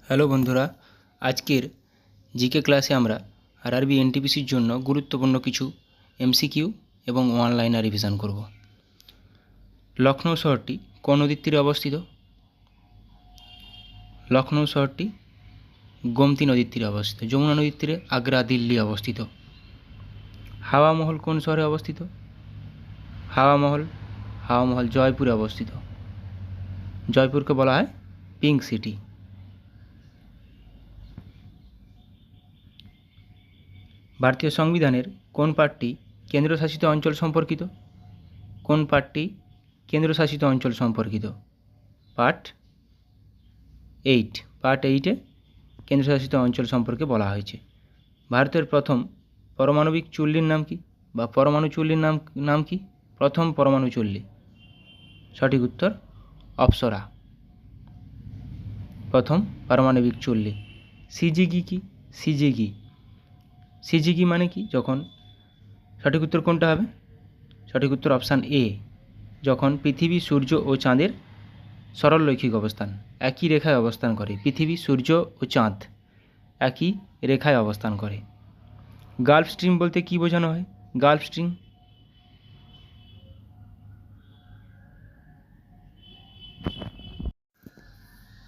Hello বন্ধুরা, আজকের GK ক্লাসে আমরা আরআরবি এনটিপিসির জন্য গুরুত্বপূর্ণ কিছু এমসিকিউ এবং ওয়ান লাইনার রিভিশন করব। লখনৌ শহরটি কোন নদীর তীরে অবস্থিত? লখনৌ শহরটি গোমতী নদীর তীরে অবস্থিত। যমুনা নদীর তীরে আগ্রা, দিল্লি অবস্থিত। হাওয়া মহল কোন শহরে অবস্থিত? হাওয়া মহল জয়পুরে অবস্থিত। জয়পুরকে বলা হয় পিঙ্ক সিটি। ভারতীয় সংবিধানের কোন পার্টটি কেন্দ্রশাসিত অঞ্চল সম্পর্কিত? কোন পার্টটি কেন্দ্রশাসিত অঞ্চল সম্পর্কিত? পার্ট 8। পার্ট 8-এ কেন্দ্রশাসিত অঞ্চল সম্পর্কে বলা হয়েছে। ভারতের প্রথম পারমাণবিক চুল্লির নাম কি, বা পরমাণু চুল্লির নাম কি? প্রথম পরমাণু চুল্লি, সঠিক উত্তর অপ্সরা। প্রথম পারমাণবিক চুল্লি। সিজিগি কি? সিজিগি মানে কি? যখন, সঠিক উত্তর কোনটা হবে? সঠিক উত্তর অপশান এ। যখন পৃথিবী, সূর্য ও চাঁদের সরলরৈখিক অবস্থান একই রেখায় অবস্থান করে। পৃথিবী, সূর্য ও চাঁদ একই রেখায় অবস্থান করে। গালফ স্ট্রিম বলতে কি বোঝানো হয়? গালফ স্ট্রিম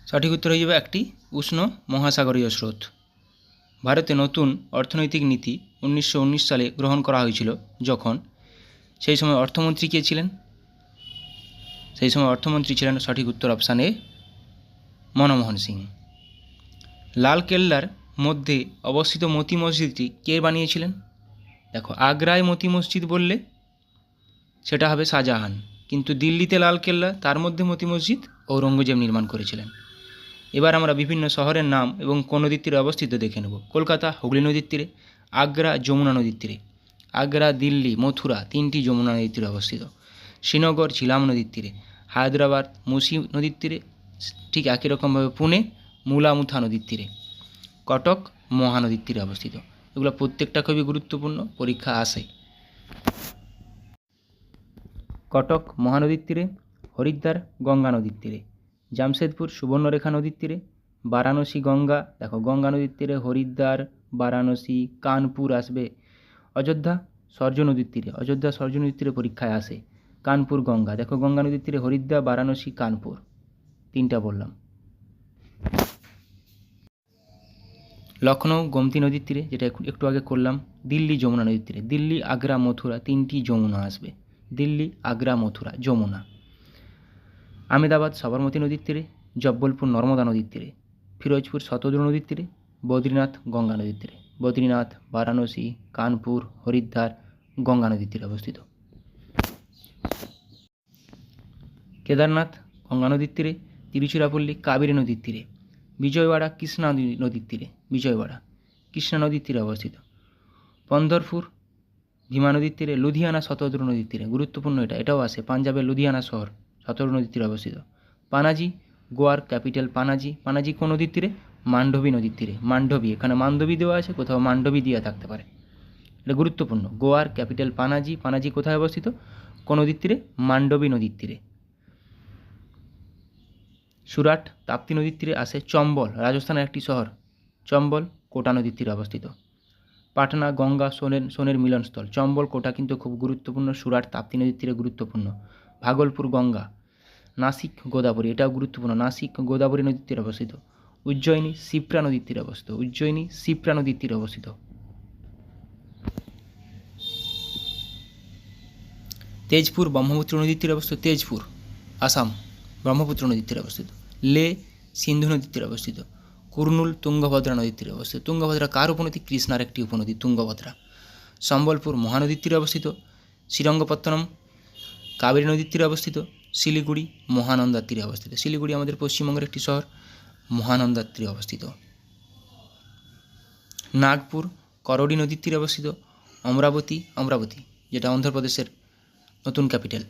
সঠিক উত্তর হয়ে যাবে একটি উষ্ণ মহাসাগরীয় স্রোত। ভারতে নতুন অর্থনৈতিক নীতি 1919 সালে গ্রহণ করা হয়েছিল। যখন, সেই সময় অর্থমন্ত্রী কে ছিলেন? সেই সময় অর্থমন্ত্রী ছিলেন, সঠিক উত্তর অপশান এ, মনমোহন সিং। লালকেল্লার মধ্যে অবস্থিত মতি মসজিদটি কে বানিয়েছিলেন? দেখো, আগ্রায় মতি মসজিদ বললে সেটা হবে শাহজাহান, কিন্তু দিল্লিতে লালকেল্লা, তার মধ্যে মতি মসজিদ ঔরঙ্গজেব নির্মাণ করেছিলেন। এবার আমরা বিভিন্ন শহরের নাম এবং কোন নদীর তীরে অবস্থিত দেখে নেব। কলকাতা হুগলি নদীর তীরে, আগ্রা যমুনা নদীর তীরে, আগ্রা, দিল্লি, মথুরা তিনটি যমুনা নদীর তীরে অবস্থিত। শ্রীনগর ঝিলাম নদীর তীরে, হায়দ্রাবাদ মুসি নদীর তীরে, ঠিক একই রকমভাবে পুনে মুলামুথা নদীর তীরে, কটক মহানদীর তীরে অবস্থিত। এগুলো প্রত্যেকটা খুবই গুরুত্বপূর্ণ, পরীক্ষা আসে। কটক মহানদীর তীরে, হরিদ্বার গঙ্গা নদীর তীরে, জামশেদপুর সুবর্ণরেখা নদীর তীরে, বারাণসী গঙ্গা, দেখো গঙ্গা নদীর তীরে, হরিদ্বার, বারাণসী, কানপুর আসবে। অযোধ্যা সরজ নদীর তীরে, অযোধ্যা সরজ নদীর তীরে পরীক্ষায় আসে। কানপুর গঙ্গা, দেখো গঙ্গা নদীর তীরে হরিদ্বার, বারাণসী, কানপুর, তিনটা বললাম। লখনৌ গোমতী নদীর তীরে, যেটা একটু আগে করলাম। দিল্লি যমুনা নদীর তীরে, দিল্লি, আগ্রা, মথুরা তিনটি যমুনা আসবে। দিল্লি, আগ্রা, মথুরা যমুনা। আমেদাবাদ সবরমতী নদীর তীরে, জব্বলপুর নর্মদা নদীর তীরে, ফিরোজপুর শতদ্রু নদীর তীরে, বদ্রীনাথ গঙ্গা নদীর তীরে। বদ্রীনাথ, বারাণসী, কানপুর, হরিদ্বার গঙ্গা নদীর তীরে অবস্থিত। কেদারনাথ গঙ্গা নদীর তীরে, তিরুচিরাপল্লী কাবেরী নদীর তীরে, বিজয়ওয়াড়া কৃষ্ণা নদীর তীরে, বিজয়ওয়াড়া কৃষ্ণা নদীর তীরে অবস্থিত। পন্ধরপুর ভীমা নদীর তীরে, লুধিয়ানা শতদ্রু নদীর তীরে, গুরুত্বপূর্ণ এটাও আসে, পাঞ্জাবের লুধিয়ানা শহর শতদ্রু নদীর তীরে অবস্থিত। পানাজি গোয়ার ক্যাপিটাল পানাজি কোন নদীর তীরে? মান্ডবী নদীর তীরে। মান্ডবী, এখানে মান্ডবী দেওয়া আছে, কোথাও মান্ডবী দেওয়া থাকতে পারে, এটা গুরুত্বপূর্ণ। গোয়ার ক্যাপিটাল পানাজি কোথায় অবস্থিত? কোন নদীর তীরে? মান্ডবী নদীর তীরে। সুরাট তাপ্তি নদীর তীরে আসে। চম্বল রাজস্থানের একটি শহর, চম্বল কোটা নদীর তীরে অবস্থিত। পাটনা গঙ্গা সোনের মিলনস্থল, চম্বল কোটা কিন্তু খুব গুরুত্বপূর্ণ, সুরাট তাপ্তি নদীর তীরে গুরুত্বপূর্ণ। ভাগলপুর গঙ্গা, নাসিক গোদাবরী, এটাও গুরুত্বপূর্ণ, নাসিক গোদাবরী নদীর তীরে অবস্থিত। উজ্জয়িনী শিপ্রা নদীর তীরে অবস্থিত, উজ্জয়িনী শিপ্রা নদীর তীরে অবস্থিত। তেজপুর ব্রহ্মপুত্র নদীর তীরে অবস্থিত, তেজপুর আসাম ব্রহ্মপুত্র নদীর তীরে অবস্থিত। লে সিন্ধু নদীর তীরে অবস্থিত। কুর্নুল তুঙ্গভদ্রা নদীর তীরে অবস্থিত। তুঙ্গভদ্রা কার উপনদী? কৃষ্ণার একটি উপনদী তুঙ্গভদ্রা। সম্বলপুর মহানদীর তীরে অবস্থিত। শ্রীরঙ্গপত্তনম কাবেরী নদীর তীরে অবস্থিত। শিলিগুড়ি মহানন্দার তীরে অবস্থিত। শিলিগুড়ি আমাদের পশ্চিমবঙ্গের একটি শহর, মহানন্দার তীরে অবস্থিত। নাগপুর করোড়ি নদীর তীরে অবস্থিত। অমরাবতী যেটা অন্ধ্রপ্রদেশের নতুন ক্যাপিটাল,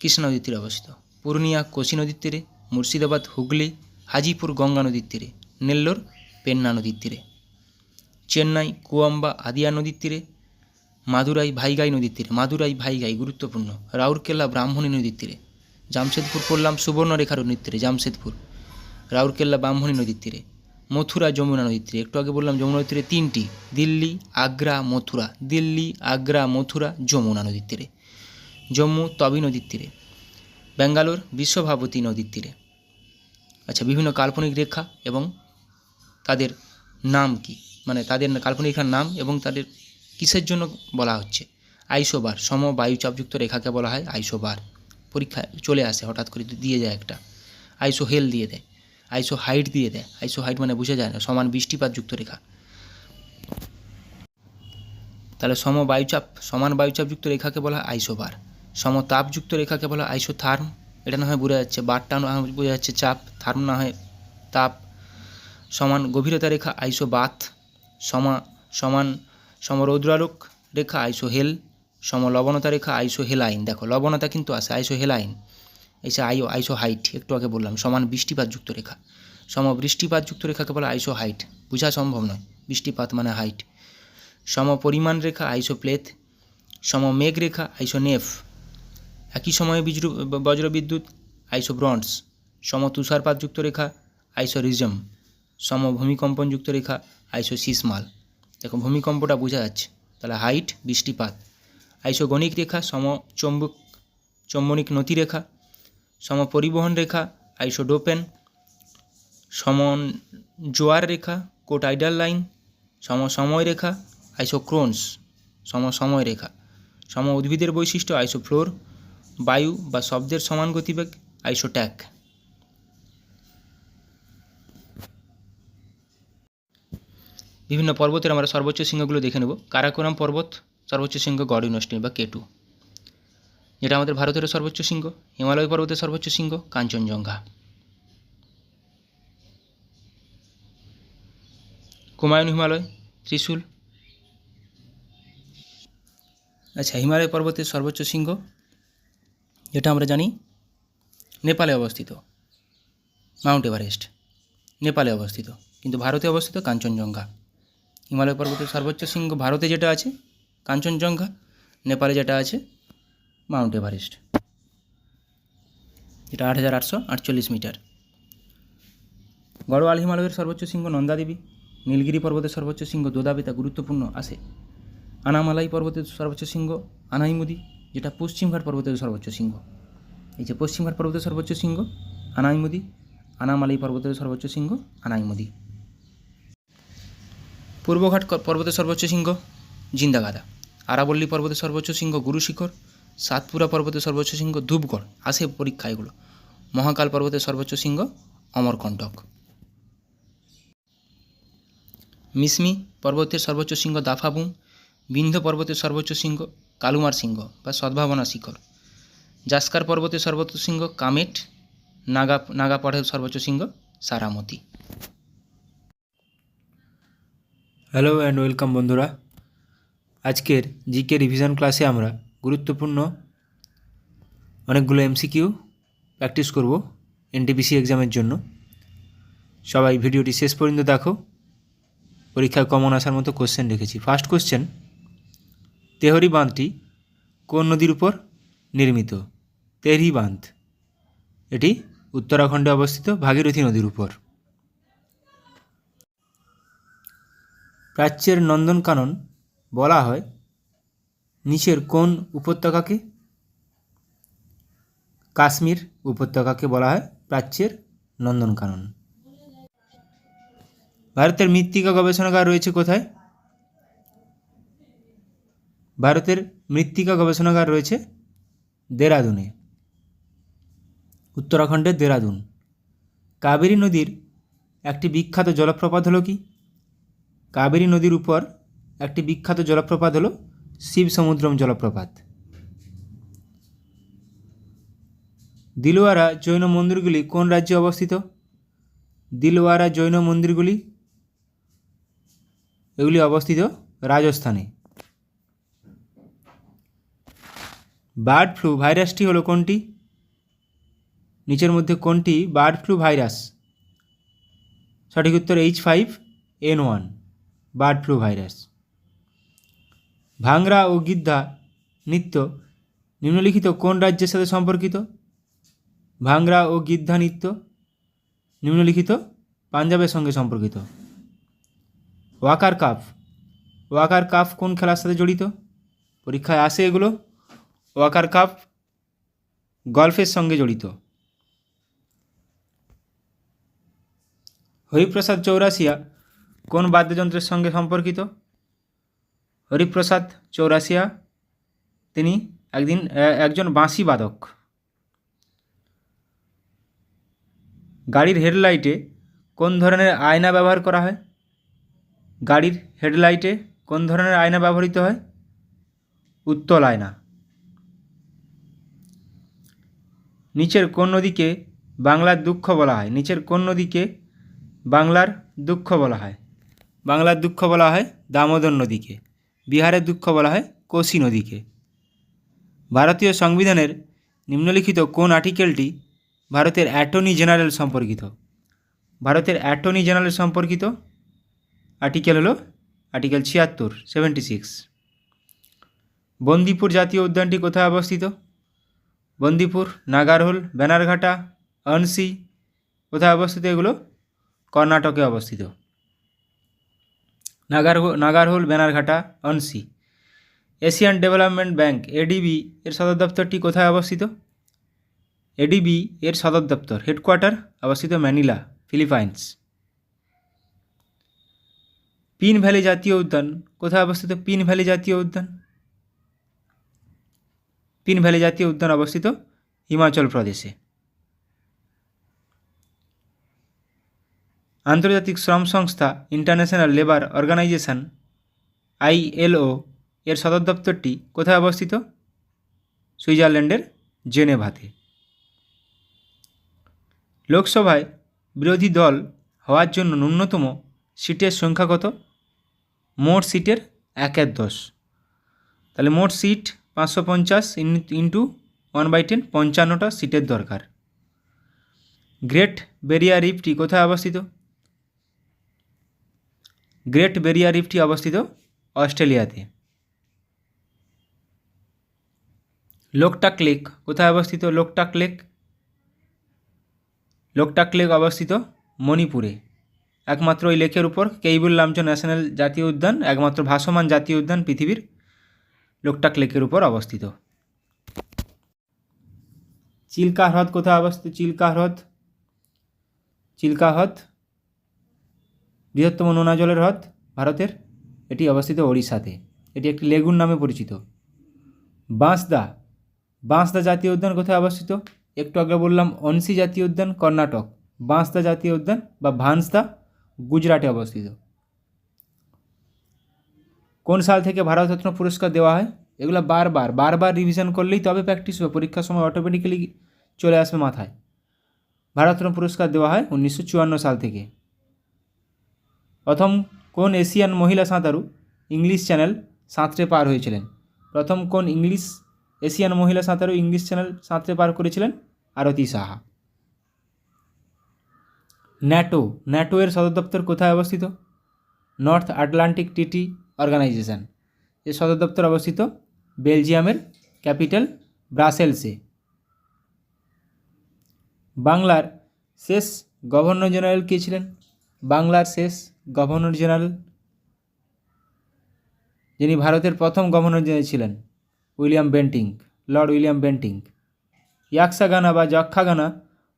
কৃষ্ণা নদীর তীরে অবস্থিত। পূর্ণিয়া কোশি নদীর তীরে। মুর্শিদাবাদ হুগলি হাজিপুর গঙ্গা নদীর তীরে। নেল্লোর পেন্না নদীর তীরে। চেন্নাই কুয়াম্বা আদিয়া নদীর তীরে। মাদুরাই ভাইগাই নদীর তীরে, মাদুরাই ভাইগাই গুরুত্বপূর্ণ। রাউরকেল্লা ব্রাহ্মণী নদীর তীরে। জামশেদপুর পড়লাম সুবর্ণরেখা নদীর তীরে, জামশেদপুর। রাউরকেল্লা ব্রাহ্মণী নদীর তীরে। মথুরা যমুনা নদীর তীরে। একটু আগে বললাম যমুনা নদীর তীরে তিনটি, দিল্লি, আগ্রা, মথুরা। দিল্লি, আগ্রা, মথুরা যমুনা নদীর তীরে। জম্মু তবি নদীর তীরে। ব্যাঙ্গালোর বিশ্বভারতী নদীর তীরে। আচ্ছা, বিভিন্ন কাল্পনিক রেখা এবং তাদের নাম কি, মানে তাদের কাল্পনিক রেখার নাম এবং তাদের কিসের জন্য বলা হচ্ছে। আইসোবার, সমবায়ুচাপযুক্ত রেখাকে বলা হয় আইসোবার। পরীক্ষায় চলে আসে হঠাৎ করে দিয়ে যায় একটা। আইসো হেল দিয়ে দেয়, আইসো হাইট দিয়ে দেয়। আইসো হাইট মানে বোঝা যায় না, সমান বৃষ্টিপাতযুক্ত রেখা। তাহলে সমান বায়ুচাপযুক্ত রেখাকে বলা হয় আইসোবার। সমতাপযুক্ত রেখাকে বলা হয় আইসোথার্ম। এটা না হয় বোঝা যাচ্ছে, বারটা না হয় বোঝা যাচ্ছে চাপ, থার্ম না হয় তাপ। সমান গভীরতা রেখা আইসোবাত। সমান সমরৌদ্রালোক রেখা আইসোহেল। সমলবণতা রেখা আইসোহেলাইন। দেখো লবণতা কিন্তু আছে, আইসোহেলাইন। এসে আইসো হাইট, একটু আগে বললাম। সমান বৃষ্টিপাতযুক্ত রেখা, সমবৃষ্টিপাতযুক্ত রেখাকে বলা আইসো হাইট। বোঝা সম্ভব নয়, বৃষ্টিপাত মানে হাইট। সমপরিমাণ রেখা আইসোপ্লেথ। সমমেঘ রেখা আইসোনেফ। একই সময়ে বজ্রবিদ্যুৎ আইসোব্রন্স। সমতুষারপাতযুক্ত রেখা আইসোরিজম। সমভূমিকম্পনযুক্ত রেখা আইসোসিসমাল। দেখো ভূমিকম্পটা বোঝা যাচ্ছে, তাহলে হাইট বৃষ্টিপাত। আইসোগণিক রেখা চৌম্বনিক নতিরেখা। সমপরিবহন রেখা আইসোডোপেন। সমন জোয়ার রেখা কোটাইডাল লাইন। সমসময় রেখা আইসোক্রোনস। সমসময় রেখা। সম উদ্ভিদের বৈশিষ্ট্য আইসোফ্লোর। বায়ু বা শব্দের সমান গতিবেগ আইসোট্যাক। বিভিন্ন পর্বতের আমরা সর্বোচ্চ শৃঙ্গগুলো দেখে নেব। কারাকোরাম পর্বত সর্বোচ্চ শৃঙ্গ গড় ইউনিভার্সিটি বা কেটু, যেটা আমাদের ভারতের সর্বোচ্চ শৃঙ্গ। হিমালয় পর্বতের সর্বোচ্চ শৃঙ্গ কাঞ্চনজঙ্ঘা। কুমায়ুন হিমালয় ত্রিশূল। আচ্ছা, হিমালয় পর্বতের সর্বোচ্চ শৃঙ্গ যেটা আমরা জানি নেপালে অবস্থিত মাউন্ট এভারেস্ট, নেপালে অবস্থিত। কিন্তু ভারতে অবস্থিত কাঞ্চনজঙ্ঘা। হিমালয় পর্বতের সর্বোচ্চ শৃঙ্গ ভারতে যেটা আছে কাঞ্চনজঙ্ঘা, নেপালে যেটা আছে মাউন্ট এভারেস্ট, যেটা ৮,৮৪৮ মিটার। গড়ওয়াল হিমালয়ের সর্বোচ্চ শৃঙ্গ নন্দাদেবী। নীলগিরি পর্বতের সর্বোচ্চ শৃঙ্গ দোদাবেতা গুরুত্বপূর্ণ আসে। আনামালাই পর্বতের সর্বোচ্চ শৃঙ্গ আনাইমুদি, যেটা পশ্চিমঘাট পর্বতের সর্বোচ্চ শৃঙ্গ। এই যে পশ্চিমঘাট পর্বতের সর্বোচ্চ শৃঙ্গ আনাইমুদি, আনামালাই পর্বতের সর্বোচ্চ শৃঙ্গ আনাইমুদি। পূর্বঘাট পর্বতের সর্বোচ্চ শৃঙ্গ জিন্দাগাদা। আরাবল্লী পর্বতের সর্বোচ্চ শৃঙ্গ গুরুশিখর। সাতপুরা পর্বতের সর্বোচ্চ শৃঙ্গ ধূপগড়, আসে পরীক্ষা এগুলো। মহাকাল পর্বতের সর্বোচ্চ শৃঙ্গ অমরকণ্টক। মিসমি পর্বতের সর্বোচ্চ শৃঙ্গ দাফাবুং। বিন্ধ্য পর্বতের সর্বোচ্চ শৃঙ্গ কালুমার শৃঙ্গ বা সদ্ভাবনা শিখর। জাস্কার পর্বতের সর্বোচ্চ শৃঙ্গ কামেট। নাগা পর্বতের সর্বোচ্চ শৃঙ্গ সারামতি। হ্যালো অ্যান্ড ওয়েলকাম বন্ধুরা। আজকের জিকে রিভিশন ক্লাসে আমরা গুরুত্বপূর্ণ অনেকগুলো এমসিকিউ প্র্যাকটিস করব এনটিপিসি এক্সামের জন্য। সবাই ভিডিওটি শেষ পর্যন্ত দেখো, পরীক্ষায় কমন আসার মতো কোশ্চেন রেখেছি। ফার্স্ট কোশ্চেন, তেহরি বাঁধটি কোন নদীর উপর নির্মিত? তেহরি বাঁধ এটি উত্তরাখণ্ডে অবস্থিত ভাগীরথী নদীর উপর। প্রাচ্যের নন্দনকানন বলা হয় নিচের কোন উপত্যকাকে? কাশ্মীর উপত্যকাকে বলা হয় প্রাচ্যের নন্দনকানন। ভারতের মৃত্তিকা গবেষণাগার রয়েছে কোথায়? ভারতের মৃত্তিকা গবেষণাগার রয়েছে দেরাদুনে, উত্তরাখণ্ডের দেরাদুন। কাবেরী নদীর একটি বিখ্যাত জলপ্রপাত হলো কি? কাবেরী নদীর উপর একটি বিখ্যাত জলপ্রপাত হলো শিব সমুদ্রম জলপ্রপাত। দিলওয়ারা জৈন মন্দিরগুলি কোন রাজ্যে অবস্থিত? দিলওয়ারা জৈন মন্দিরগুলি এগুলি অবস্থিত রাজস্থানে। বার্ড ফ্লু ভাইরাসটি হলো কোনটি? নিচের মধ্যে কোনটি বার্ড ফ্লু ভাইরাস? সঠিক উত্তর H5N1 bird flu virus. Bhangra ও গিদ্ধা নৃত্য নিম্নলিখিত কোন রাজ্যের সাথে সম্পর্কিত? ভাংরা ও গিদ্ধা নৃত্য নিম্নলিখিত পাঞ্জাবের সঙ্গে সম্পর্কিত। ওয়াকার কাপ, ওয়াকার কাপ কোন খেলার সাথে জড়িত? পরীক্ষায় আসে এগুলো। ওয়াকার কাপ গলফের সঙ্গে জড়িত। হরিপ্রসাদ চৌরাসিয়া কোন বাদ্যযন্ত্রের সঙ্গে সম্পর্কিত? হরিপ্রসাদ চৌরাসিয়া তিনি একজন বাঁশি বাদক। গাড়ির হেডলাইটে কোন ধরনের আয়না ব্যবহার করা হয়? গাড়ির হেডলাইটে কোন ধরনের আয়না ব্যবহৃত হয়? উত্তল আয়না। নিচের কোন নদীকে বাংলার দুঃখ বলা হয়? নিচের কোন নদীকে বাংলার দুঃখ বলা হয়? বাংলার দুঃখ বলা হয় দামোদর নদীকে। বিহারের দুঃখ বলা হয় কোশি নদীকে। ভারতীয় সংবিধানের নিম্নলিখিত কোন আর্টিকেলটি ভারতের অ্যাটর্নি জেনারেল সম্পর্কিত? ভারতের অ্যাটর্নি জেনারেল সম্পর্কিত আর্টিকেল হলো আর্টিকেল 76। বন্দিপুর জাতীয় উদ্যানটি কোথায় অবস্থিত? বন্দিপুর, নাগারহোল, ব্যানারঘাটা, অনসি কোথায় অবস্থিত? এগুলো কর্ণাটকে অবস্থিত। Nagarhole, Bannerghatta, Anshi. Asian development bank ADB এর সদর দপ্তরটি কোথায় অবস্থিত? এডিবি এর সদর দপ্তর হেডকোয়ার্টার অবস্থিত ম্যানিলা, ফিলিপাইন্স। পিন ভ্যালি জাতীয় উদ্যান কোথায় অবস্থিত? পিন ভ্যালি জাতীয় উদ্যান, পিন ভ্যালি জাতীয় উদ্যান অবস্থিত হিমাচল প্রদেশে। আন্তর্জাতিক শ্রম সংস্থা ইন্টারন্যাশনাল লেবার অর্গানাইজেশন ILO এর সদর দপ্তরটি কোথায় অবস্থিত? সুইজারল্যান্ডের জেনেভাতে। লোকসভায় বিরোধী দল হওয়ার জন্য ন্যূনতম সিটের সংখ্যা কত? মোট সিটের 1/10। তাহলে মোট সিট 550 ইন্টু 1/10, 55টা সিটের দরকার। গ্রেট ব্যারিয়ার রিফটি কোথায় অবস্থিত? গ্রেট ব্যারিয়ার রিফটি অবস্থিত অস্ট্রেলিয়াতে। লোকটাক লেক কোথায় অবস্থিত? লোকটাক লেক, লোকটাক লেক অবস্থিত মণিপুরে। একমাত্র ওই লেকের উপর কেইবুল লামচো ন্যাশনাল জাতীয় উদ্যান, একমাত্র ভাসমান জাতীয় উদ্যান পৃথিবীর লোকটাক লেকের উপর অবস্থিত। চিল্কা হ্রদ কোথায় অবস্থিত? চিল্কা হ্রদ, চিল্কা হ্রদ বৃহত্তম নোনা জলের হ্রদ ভারতের, এটি অবস্থিত ওড়িশাতে। এটি একটি লেগুন নামে পরিচিত। বাঁশদা, বাঁশদা জাতীয় উদ্যান কোথায় অবস্থিত? একটু আগে বললাম অনসি জাতীয় উদ্যান কর্ণাটক, বাঁশদা জাতীয় উদ্যান বা ভান্সদা গুজরাটে অবস্থিত। কোন সাল থেকে ভারতরত্ন পুরস্কার দেওয়া হয়? এগুলো বারবার রিভিশন করলেই তবে প্র্যাকটিস হবে, পরীক্ষার সময় অটোমেটিক্যালি চলে আসবে মাথায়। ভারতরত্ন পুরস্কার দেওয়া হয় 1954 সাল থেকে। প্রথম কোন এশিয়ান মহিলা সাঁতারু ইংলিশ চ্যানেল সাঁতরে পার হয়েছিলেন? প্রথম কোন এশিয়ান মহিলা সাঁতারু ইংলিশ চ্যানেল সাঁতরে পার করেছিলেন? আরতি সাহা। ন্যাটো এর সদর দপ্তর কোথায় অবস্থিত? নর্থ আটলান্টিক ট্রিটি অর্গানাইজেশন এর সদর দপ্তর অবস্থিত বেলজিয়ামের ক্যাপিটাল ব্রাসেলসে। বাংলার শেষ গভর্নর জেনারেল কে ছিলেন? বাংলার শেষ গভর্নর জেনারেল, যিনি ভারতের প্রথম গভর্নর জেনারেল ছিলেন, লর্ড উইলিয়াম বেন্টিং। ইয়াক্সাগানা বা যক্ষাগানা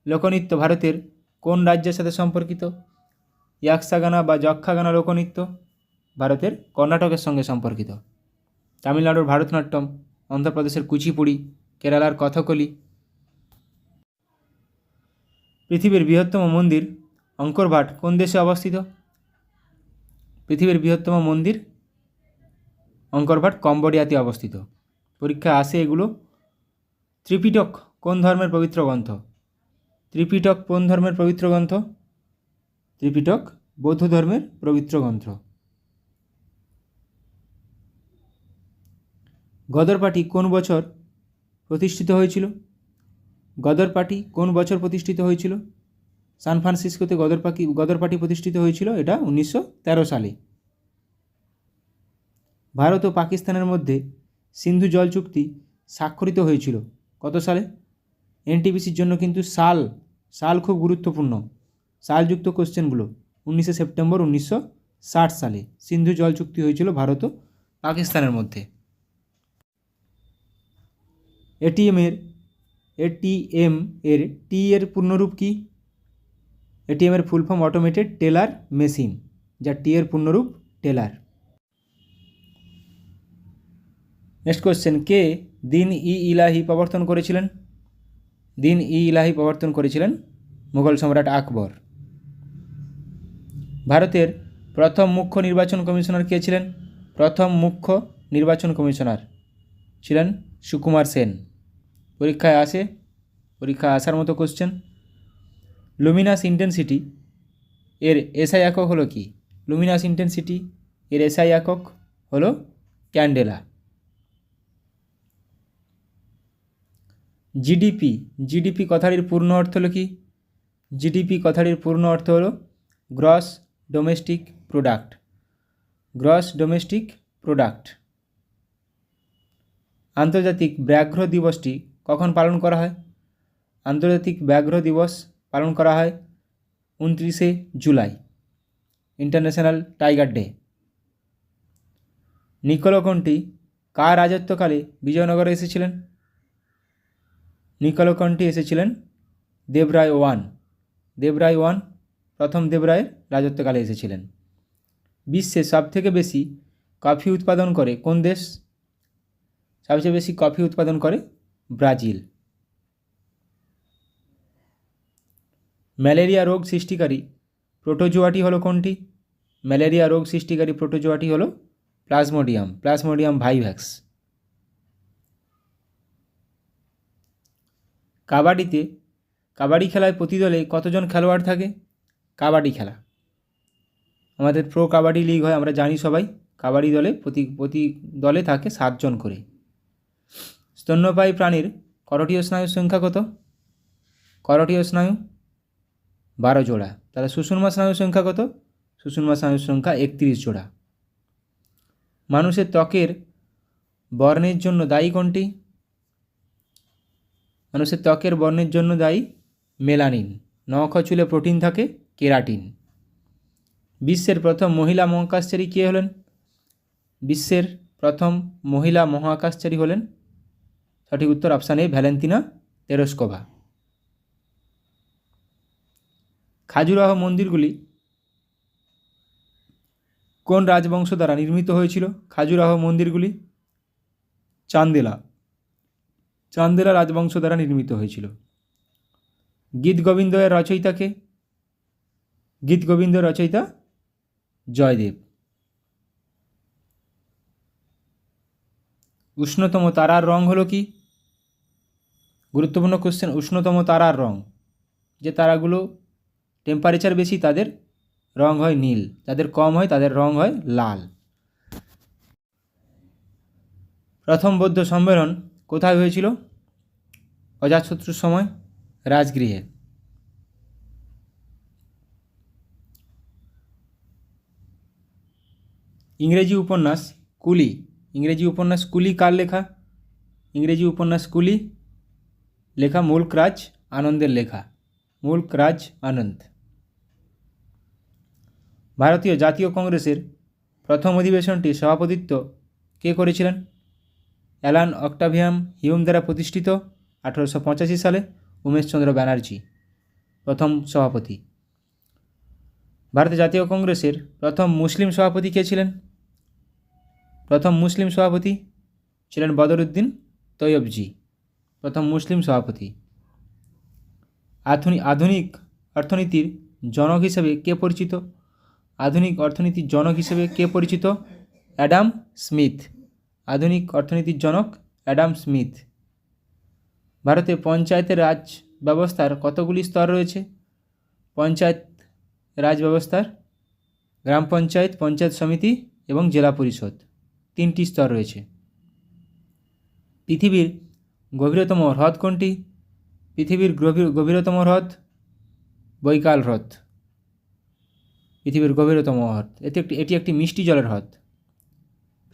লোকনৃত্য ভারতের কোন রাজ্যের সাথে সম্পর্কিত? ইয়াক্সাগানা বা যক্ষাগানা লোকনৃত্য ভারতের কর্ণাটকের সঙ্গে সম্পর্কিত। তামিলনাড়ুর ভারতনাট্যম, অন্ধ্রপ্রদেশের কুচিপুড়ি, কেরালার কথকলি। পৃথিবীর বৃহত্তম মন্দির অঙ্করভাট কোন দেশে অবস্থিত? পৃথিবীর বৃহত্তম মন্দির অঙ্করভাট কম্বোডিয়াতে অবস্থিত। পরীক্ষায় আসে এগুলো। ত্রিপিটক কোন ধর্মের পবিত্র গ্রন্থ? ত্রিপিটক কোন ধর্মের পবিত্র গ্রন্থ? ত্রিপিটক বৌদ্ধ ধর্মের পবিত্র গ্রন্থ। গদর পার্টি কোন বছর প্রতিষ্ঠিত হয়েছিল? গদর পার্টি কোন বছর প্রতিষ্ঠিত হয়েছিল? সান ফ্রান্সিসকোতে গদর পার্টি প্রতিষ্ঠিত হয়েছিল, এটা 1913 সালে। ভারত ও পাকিস্তানের মধ্যে সিন্ধু জল চুক্তি স্বাক্ষরিত হয়েছিল কত সালে? এনটিপিসির জন্য কিন্তু সাল খুব গুরুত্বপূর্ণ। সালযুক্ত কোশ্চেনগুলো 19 সেপ্টেম্বর 1960 সালে সিন্ধু জল চুক্তি হয়েছিল ভারত ও পাকিস্তানের মধ্যে। এটিএম এর টি এর পূর্ণরূপ কি? এটিএম এর full form automated teller machine, যা টি এর পূর্ণরূপ টেলার। নেক্সট কোশ্চেন, কে দিন ই ইলাহি প্রবর্তন করেছিলেন? দিন ই ইলাহি প্রবর্তন করেছিলেন মুঘল সম্রাট আকবর। ভারতের প্রথম মুখ্য নির্বাচন কমিশনার কে ছিলেন? প্রথম মুখ্য নির্বাচন কমিশনার ছিলেন সুকুমার সেন। পরীক্ষায় আসার মতো কোশ্চেন। লুমিনাস ইন্টেন্সিটি এর এসআই একক হলো কি? লুমিনাস ইন্টেন্সিটি এর এসআই একক হলো ক্যান্ডেলা। জিডিপি কথাটির পূর্ণ অর্থ হলো কি? জিডিপি কথাটির পূর্ণ অর্থ হলো gross domestic product. Gross domestic product. আন্তর্জাতিক ব্যাঘ্র দিবসটি কখন পালন করা হয়? আন্তর্জাতিক ব্যাঘ্র দিবস পালন করা হয় 29শে জুলাই, ইন্টারন্যাশনাল টাইগার ডে। নিকোলকন্টি কার রাজত্বকালে বিজয়নগরে এসেছিলেন? নিকোলকন্টি এসেছিলেন দেবরায় ওয়ান প্রথম দেবরায়ের রাজত্বকালে এসেছিলেন। বিশ্বে সবথেকে বেশি কফি উৎপাদন করে কোন দেশ? সবচেয়ে বেশি কফি উৎপাদন করে ব্রাজিল। ম্যালেরিয়া রোগ সৃষ্টিকারী প্রোটোজোয়াটি হলো কোনটি? ম্যালেরিয়া রোগ সৃষ্টিকারী প্রোটোজোয়াটি হলো প্লাজমোডিয়াম ভাইভ্যাক্স। কাবাডি খেলায় প্রতি দলে কতজন খেলোয়াড় থাকে? কাবাডি খেলা আমাদের প্রো কাবাডি লিগ হয়, আমরা জানি সবাই। কাবাডি দলে প্রতি দলে থাকে 7 জন করে। স্তন্যপায়ী প্রাণীর করোটীয় স্নায়ুর সংখ্যা কত? করোটীয় স্নায়ু 12 জোড়া। তাহলে সুষুম্না স্নায়ুর সংখ্যা কত? সুষুম্না স্নায়ুর সংখ্যা 31 জোড়া। মানুষের ত্বকের বর্ণের জন্য দায়ী কোনটি? মানুষের ত্বকের বর্ণের জন্য দায়ী মেলানিন। নখ ও চুলে প্রোটিন থাকে কেরাটিন। বিশ্বের প্রথম মহিলা মহাকাশচারী কে হলেন? বিশ্বের প্রথম মহিলা মহাকাশচারী হলেন, সঠিক উত্তর অপশান এ, ভ্যালেন্তিনা তেরস্কোভা। খাজুরাহো মন্দিরগুলি কোন রাজবংশ দ্বারা নির্মিত হয়েছিল? খাজুরাহো মন্দিরগুলি চান্দেলা রাজবংশ দ্বারা নির্মিত হয়েছিল। গীত গোবিন্দ এর রচয়িতা কে? গীত গোবিন্দ রচয়িতা জয়দেব। উষ্ণতম তারার রং হলো কি? গুরুত্বপূর্ণ কোশ্চেন। উষ্ণতম তারার রং, যে তারাগুলো টেম্পারেচার বেশি তাদের রং হয় নীল, যাদের কম হয় তাদের রং হয় লাল। প্রথম বৌদ্ধ সম্মেলন কোথায় হয়েছিল? অজাতশত্রুর সময় রাজগৃহে। ইংরেজি উপন্যাস কুলি কার লেখা? ইংরেজি উপন্যাস কুলি লেখা মুল্ক রাজ আনন্দের লেখা। মুল্ক রাজ আনন্দ। ভারতীয় জাতীয় কংগ্রেসের প্রথম অধিবেশনটি সভাপতিত্ব কে করেছিলেন? অ্যালান অক্টাভিয়াম হিউম দ্বারা প্রতিষ্ঠিত 1885 সালে উমেশচন্দ্র ব্যানার্জি প্রথম সভাপতি। ভারতের জাতীয় কংগ্রেসের প্রথম মুসলিম সভাপতি কে ছিলেন? প্রথম মুসলিম সভাপতি ছিলেন বদরুদ্দিন তৈয়বজি, প্রথম মুসলিম সভাপতি। আধুনিক অর্থনীতির জনক হিসেবে কে পরিচিত? আধুনিক অর্থনীতির জনক হিসেবে কে পরিচিত? Adam Smith. আধুনিক অর্থনীতির জনক অ্যাডাম স্মিথ। ভারতে পঞ্চায়েতের রাজ ব্যবস্থার কতগুলি স্তর রয়েছে? পঞ্চায়েত রাজ ব্যবস্থার গ্রাম পঞ্চায়েত, পঞ্চায়েত সমিতি এবং জেলা পরিষদ 3টি স্তর রয়েছে। পৃথিবীর গভীরতম হ্রদ কোনটি? পৃথিবীর গভীরতম হ্রদ বৈকাল হ্রদ, পৃথিবীর গভীরতম হ্রদ। এটি একটি মিষ্টি জলের হ্রদ।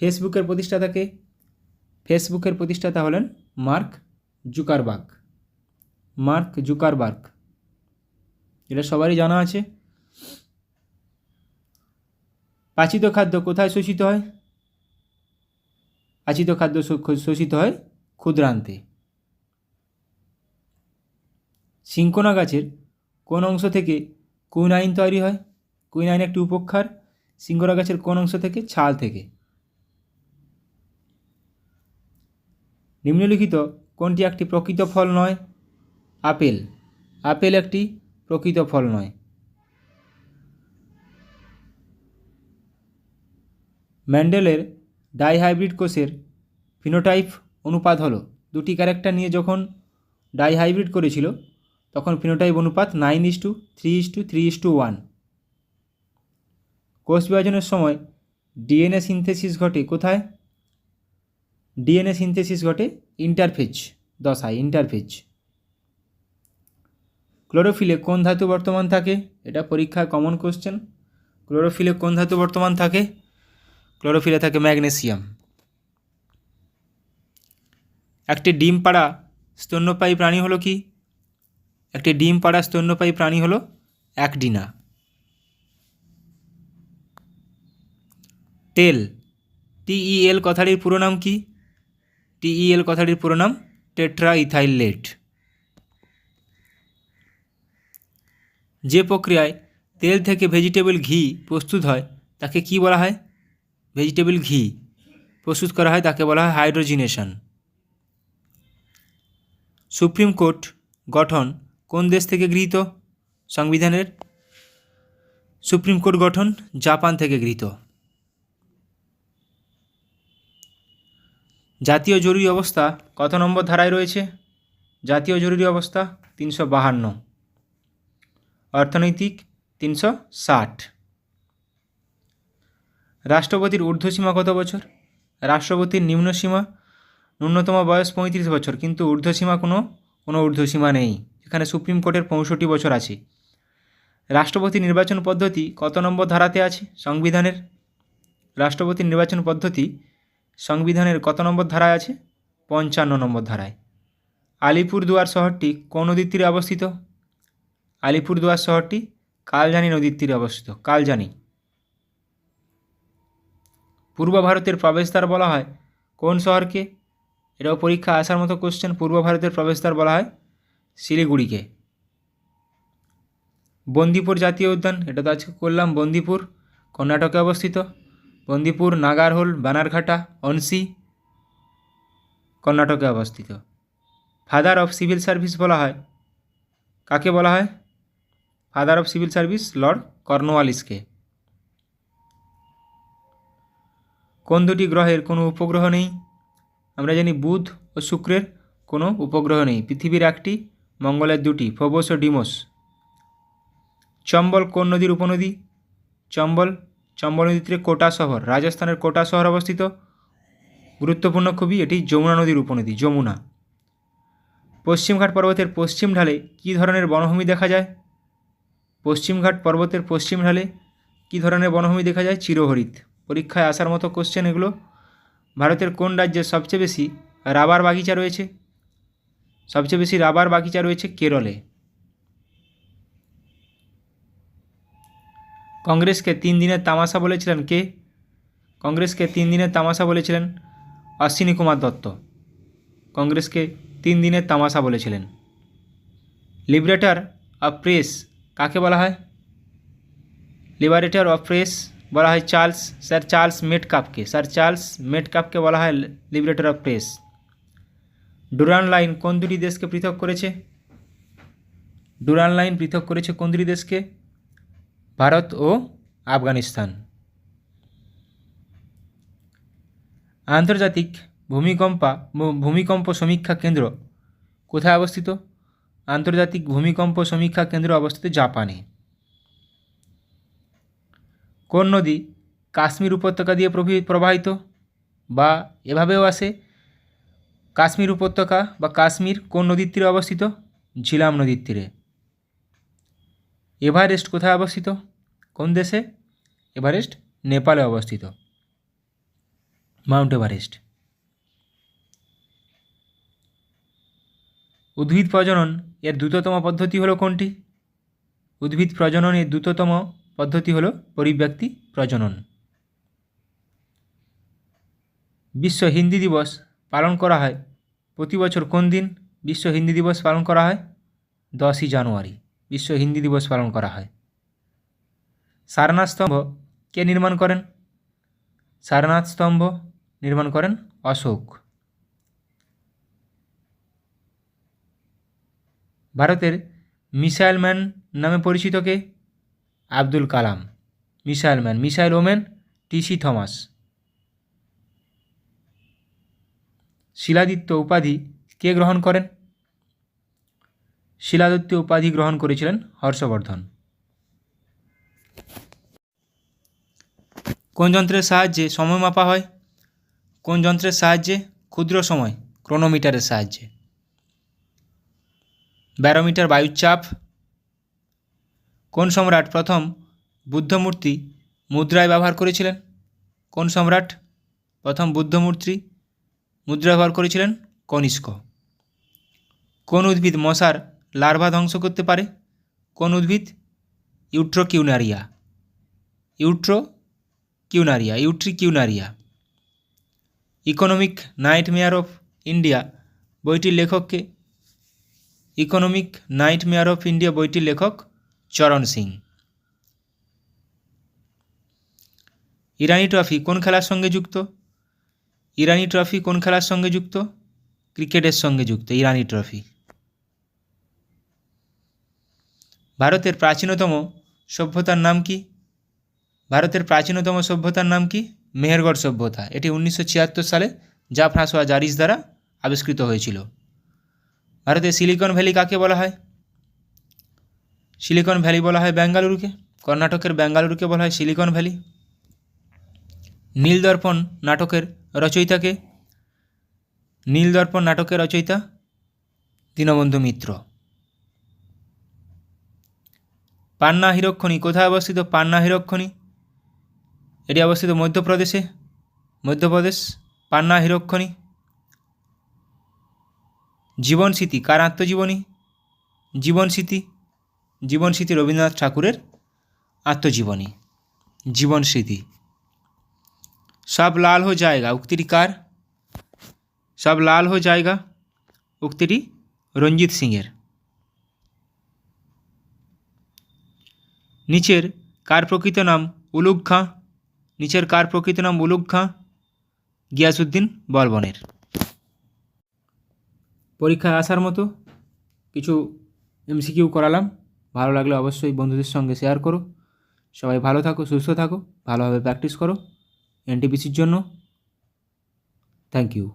ফেসবুকের প্রতিষ্ঠাতা কে? ফেসবুকের প্রতিষ্ঠাতা হলেন মার্ক জুকারবার্গ। এটা সবারই জানা আছে। পাচিত খাদ্য কোথায় শোষিত হয়? পাচিত খাদ্য শোষিত হয় ক্ষুদ্রান্তে। সিঙ্কোনা গাছের কোন অংশ থেকে কুইনাইন তৈরি হয়? কুইনাইন একটি উপক্ষার। সিঙ্কোনা গাছের কোন অংশ থেকে? ছাল থেকে। নিম্নলিখিত কোনটি একটি প্রকৃত ফল নয়? আপেল। আপেল একটি প্রকৃত ফল নয়। ম্যান্ডেলের ডাইহাইব্রিড কোষের ফিনোটাইপ অনুপাত হলো, দুটি ক্যারেক্টার নিয়ে যখন ডাইহাইব্রিড করেছিল তখন ফিনোটাইপ অনুপাত 9:3:3:1। কোষ বিভাজনের সময় ডিএনএ সিনথেসিস ঘটে কোথায়? ডিএনএ সিনথেসিস ঘটে ইন্টারফেজ দশায়, ইন্টারফেজ। ক্লোরোফিলে কোন ধাতু বর্তমান থাকে? এটা পরীক্ষায় কমন কোশ্চেন। ক্লোরোফিলে কোন ধাতু বর্তমান থাকে? ক্লোরোফিলে থাকে ম্যাগনেসিয়াম। একটি ডিম পাড়া স্তন্যপায়ী প্রাণী হলো কি? একটি ডিম পাড়া স্তন্যপায়ী প্রাণী হলো অ্যাকডিনা। টেল, TEL কথাটির পুরো নাম কি? TEL কথাটির পুরো নাম টেট্রা ইথাইলেট। যে প্রক্রিয়ায় তেল থেকে ভেজিটেবল ঘি প্রস্তুত হয় তাকে কি বলা হয়? ভেজিটেবল ঘি প্রস্তুত করা হয় তাকে বলা হয় হাইড্রোজিনেশন। সুপ্রিম কোর্ট গঠন কোন দেশ থেকে গৃহীত? সংবিধানের সুপ্রিম কোর্ট গঠন জাপান থেকে গৃহীত। জাতীয় জরুরি অবস্থা কত নম্বর ধারায় রয়েছে? জাতীয় জরুরি অবস্থা 352। অর্থনৈতিক 360। রাষ্ট্রপতির ঊর্ধ্বসীমা কত বছর? রাষ্ট্রপতির নিম্নসীমা ন্যূনতম বয়স 35 বছর, কিন্তু ঊর্ধ্বসীমা কোনো ঊর্ধ্বসীমা নেই, এখানে সুপ্রিম কোর্টের 65 বছর আছে। রাষ্ট্রপতি নির্বাচন পদ্ধতি কত নম্বর ধারাতে আছে সংবিধানের? রাষ্ট্রপতি নির্বাচন পদ্ধতি সংবিধানের কত নম্বর ধারায় আছে? 55 নম্বর ধারায়। আলিপুরদুয়ার শহরটি কোন নদীর তীরে অবস্থিত? আলিপুরদুয়ার শহরটি কালজানি নদীর তীরে অবস্থিত, কালজানি। পূর্ব ভারতের প্রবেশদ্বার বলা হয় কোন শহরকে? এটাও পরীক্ষা আসার মতো কোশ্চেন। পূর্ব ভারতের প্রবেশদ্বার বলা হয় শিলিগুড়িকে। বন্দিপুর জাতীয় উদ্যান, এটা তো আজকে করলাম, বন্দিপুর কর্ণাটকে অবস্থিত। বন্দিপুর, নাগারহোল, বানারঘাটা, অনসি কর্ণাটকে অবস্থিত। ফাদার অফ সিভিল সার্ভিস বলা হয় কাকে বলা হয়? Father of civil service lord কর্নওয়ালিসকে। কোন দুটি গ্রহের কোনো উপগ্রহ নেই? আমরা জানি বুধ ও শুক্রের কোনো উপগ্রহ নেই। পৃথিবীর একটি, মঙ্গলের দুটি, ফোবস ও ডিমোস। চম্বল কোন নদীর উপনদী? চম্বল নদীর তীরে কোটা শহর, রাজস্থানের কোটা শহর অবস্থিত। গুরুত্বপূর্ণ খুবই, এটি যমুনা নদীর উপনদী, যমুনা। পশ্চিমঘাট পর্বতের পশ্চিম ঢালে কী ধরনের বনভূমি দেখা যায়? পশ্চিমঘাট পর্বতের পশ্চিম ঢালে কী ধরনের বনভূমি দেখা যায়? চিরহরিৎ। পরীক্ষায় আসার মতো কোশ্চেন এগুলো। ভারতের কোন রাজ্যে সবচেয়ে বেশি রাবার বাগিচা রয়েছে? সবচেয়ে বেশি রাবার বাগিচা রয়েছে কেরলে। কংগ্রেসকে 3 দিনের তামাশা বলেছিলেন কে? কংগ্রেসকে 3 দিনের তামাশা বলেছিলেন অশ্বিনী কুমার দত্ত। কংগ্রেসকে 3 দিনের তামাশা বলেছিলেন। লিবারেটর অফ প্রেস কাকে বলা হয়? লিবারেটর অফ প্রেস বলা হয় স্যার চার্লস মেটকাপকে। স্যার চার্লস মেটকাপকে বলা হয় liberator of press. Durand line কোন দুটি দেশকে পৃথক করেছে? ডুরান্ড লাইন পৃথক করেছে কোন দুটি দেশকে? ভারত ও আফগানিস্তান। আন্তর্জাতিক ভূমিকম্প সমীক্ষা কেন্দ্র কোথায় অবস্থিত? আন্তর্জাতিক ভূমিকম্প সমীক্ষা কেন্দ্র অবস্থিত জাপানে। কোন নদী কাশ্মীর উপত্যকা দিয়ে প্রবাহিত? বা এভাবেও আসে, কাশ্মীর উপত্যকা বা কাশ্মীর কোন নদীর তীরে অবস্থিত? ঝিলাম নদীর তীরে। এভারেস্ট কোথায় অবস্থিত? কোন দেশে? এভারেস্ট নেপালে অবস্থিত, মাউন্ট এভারেস্ট। উদ্ভিদ প্রজনন এর দ্রুততম পদ্ধতি হলো কোনটি? উদ্ভিদ প্রজননের দ্রুততম পদ্ধতি হল পরিব্যক্তি প্রজনন। বিশ্ব হিন্দি দিবস পালন করা হয় প্রতি বছর কোন দিন? বিশ্ব হিন্দি দিবস পালন করা হয় 10ই জানুয়ারি। বিশ্ব হিন্দি দিবস পালন করা হয়। সারনাথ স্তম্ভ কে নির্মাণ করেন? সারনাথ স্তম্ভ নির্মাণ করেন অশোক। ভারতের মিসাইল ম্যান নামে পরিচিত কে? Abdul Kalam. Missile man, missile woman T C. Thomas. Shiladitya উপাধি কে গ্রহণ করেন? শিলাদিত্য উপাধি গ্রহণ করেছিলেন হর্ষবর্ধন। কোন যন্ত্রের সাহায্যে সময় মাপা হয়? কোন যন্ত্রের সাহায্যে? ক্ষুদ্র সময়, ক্রোনোমিটারের সাহায্যে। ব্যারোমিটার বায়ুর চাপ। কোন সম্রাট প্রথম বুদ্ধমূর্তি মুদ্রায় ব্যবহার করেছিলেন? কোন সম্রাট প্রথম বুদ্ধমূর্তি মুদ্রা ব্যবহার করেছিলেন? কনিষ্ক। কোন উদ্ভিদ মশার লার্ভা ধ্বংস করতে পারে? কোন উদ্ভিদ? ইউট্রিকিউনারিয়া। ইউট্রিকিউনারিয়া। ইকোনমিক নাইটমেয়ার অফ ইন্ডিয়া বইটির লেখককে? ইকোনমিক নাইটমেয়ার অফ ইন্ডিয়া বইটির লেখক চরণ সিং। ইরানি ট্রফি কোন খেলার সঙ্গে যুক্ত? ইরানি ট্রফি কোন খেলার সঙ্গে যুক্ত? ক্রিকেটের সঙ্গে যুক্ত ইরানি ট্রফি। ভারতের প্রাচীনতম সভ্যতার নাম কি? ভারতের প্রাচীনতম সভ্যতার নাম কি? মেহেরগড় সভ্যতা। এটি 1976 সালে ফ্রাঁসোয়া জারিস দ্বারা আবিষ্কৃত হয়েছিল। ভারতের সিলিকন ভ্যালি কাকে বলা হয়? সিলিকন ভ্যালি বলা হয় বেঙ্গালুরুকে। কর্ণাটকের বেঙ্গালুরুকে বলা হয় সিলিকন ভ্যালি। নীলদর্পণ নাটকের রচয়িতাকে? নীলদর্পণ নাটকের রচয়িতা দীনবন্ধু মিত্র। পান্না হীরকখনি কোথায় অবস্থিত? পান্না হীরকখনি এটি অবস্থিত মধ্যপ্রদেশে। মধ্যপ্রদেশ। পান্না হীরকখনি। জীবনস্মৃতি কার আত্মজীবনী? জীবনস্মৃতি রবীন্দ্রনাথ ঠাকুরের আত্মজীবনী জীবনস্মৃতি। সব লাল হো জায়গা উক্তিটি কার? সব লাল হো জায়গা উক্তিটি রঞ্জিত সিংয়ের। নিচের কার প্রকৃত নাম উলুগ খাঁ? নিচের কার প্রকৃত নাম উলুগ খাঁ? গিয়াসউদ্দিন বলবনের। পরীক্ষায় আসার মতো কিছু এমসিকিউ করালাম। ভালো লাগলে অবশ্যই বন্ধুদের সঙ্গে শেয়ার করো। সবাই ভালো থাকো, সুস্থ থাকো, ভালোভাবে প্র্যাকটিস করো এনটিপিসির জন্য। Thank you.